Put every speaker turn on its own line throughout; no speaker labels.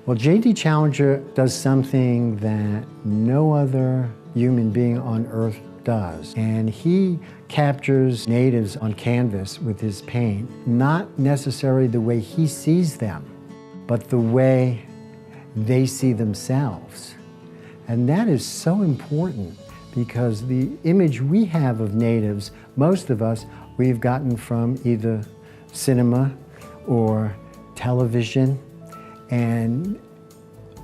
Well, J.D. Challenger does something that no other human being on Earth does. And he captures natives on canvas with his paint, not necessarily the way he sees them, but the way they see themselves. And that is so important because the image we have of natives, most of us, we've gotten from either cinema or television, and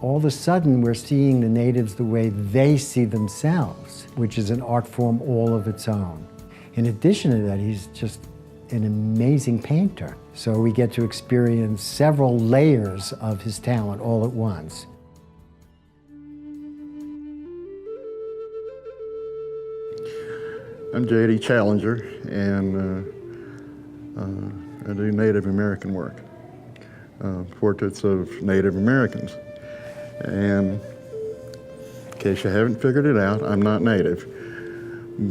all of a sudden we're seeing the natives the way they see themselves, which is an art form all of its own. In addition to that, he's just an amazing painter. So we get to experience several layers of his talent all at once.
I'm J.D. Challenger, and I do Native American work, portraits of Native Americans. And in case you haven't figured it out, I'm not Native,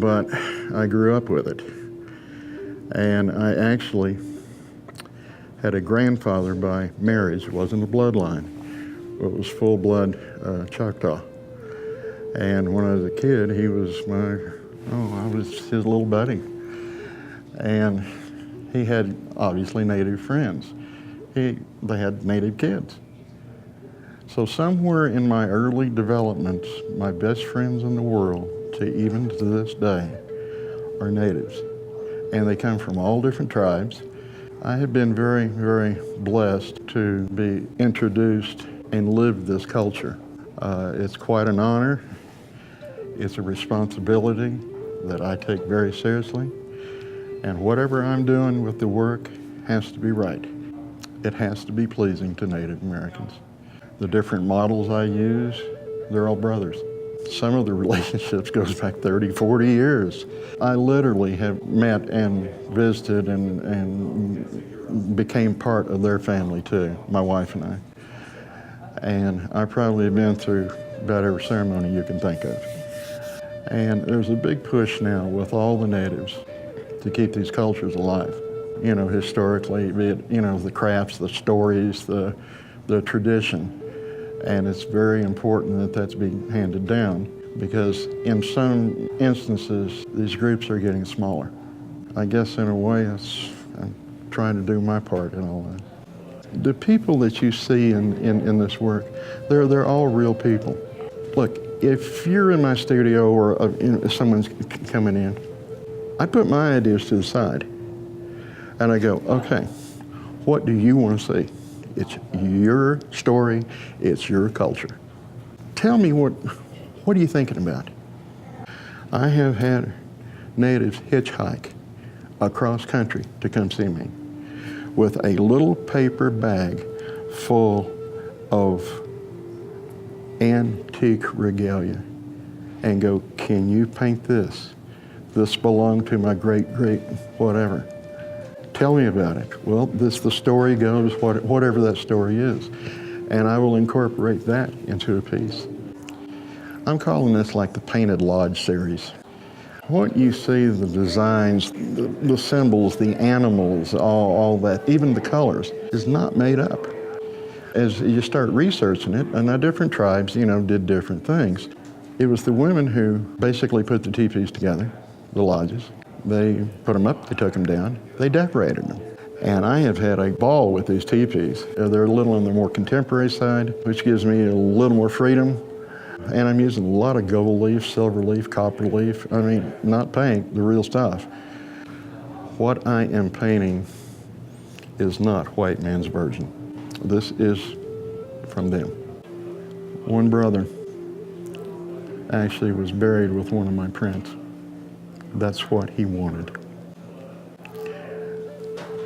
but I grew up with it. And I actually had a grandfather by marriage. It wasn't a bloodline, but it was full-blood Choctaw. And when I was a kid, he was I was his little buddy. And he had obviously Native friends. They had Native kids. So somewhere in my early development, my best friends in the world, even to this day, are natives. And they come from all different tribes. I have been very, very blessed to be introduced and live this culture. It's quite an honor. It's a responsibility that I take very seriously. And whatever I'm doing with the work has to be right. It has to be pleasing to Native Americans. The different models I use, they're all brothers. Some of the relationships goes back 30, 40 years. I literally have met and visited and became part of their family too, my wife and I. And I probably have been through about every ceremony you can think of. And there's a big push now with all the natives to keep these cultures alive. You know, historically, be it, the crafts, the stories, the tradition. And it's very important that that's being handed down because in some instances, these groups are getting smaller. I guess in a way, I'm trying to do my part in all that. The people that you see in this work, they're all real people. Look, if you're in my studio or if someone's coming in, I put my ideas to the side and I go, okay, what do you want to see? It's your story, it's your culture. Tell me what are you thinking about? I have had natives hitchhike across country to come see me with a little paper bag full of antique regalia and go, can you paint this? This belonged to my great whatever. Tell me about it. Well, the story goes, whatever that story is. And I will incorporate that into a piece. I'm calling this like the Painted Lodge series. What you see, the designs, the symbols, the animals, all that, even the colors, is not made up. As you start researching it, and the different tribes, did different things. It was the women who basically put the teepees together, the lodges. They put them up, they took them down, they decorated them. And I have had a ball with these teepees. They're a little on the more contemporary side, which gives me a little more freedom. And I'm using a lot of gold leaf, silver leaf, copper leaf. I mean, not paint, the real stuff. What I am painting is not white man's version. This is from them. One brother actually was buried with one of my prints. That's what he wanted.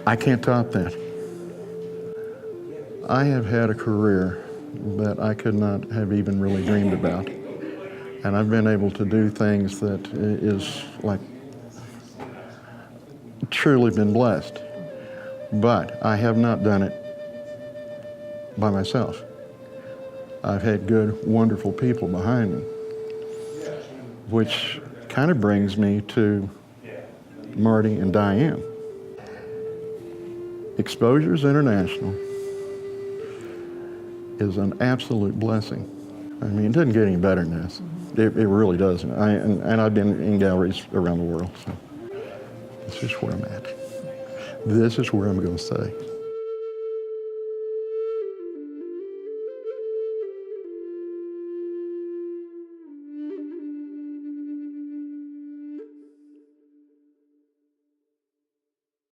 I can't top that. I have had a career that I could not have even really dreamed about. And I've been able to do things that is like truly been blessed. But I have not done it by myself. I've had good, wonderful people behind me, which kind of brings me to Marty and Diane. Exposures International is an absolute blessing. I mean, it doesn't get any better than this. It really doesn't. And I've been in galleries around the world, so this is where I'm at. This is where I'm going to stay.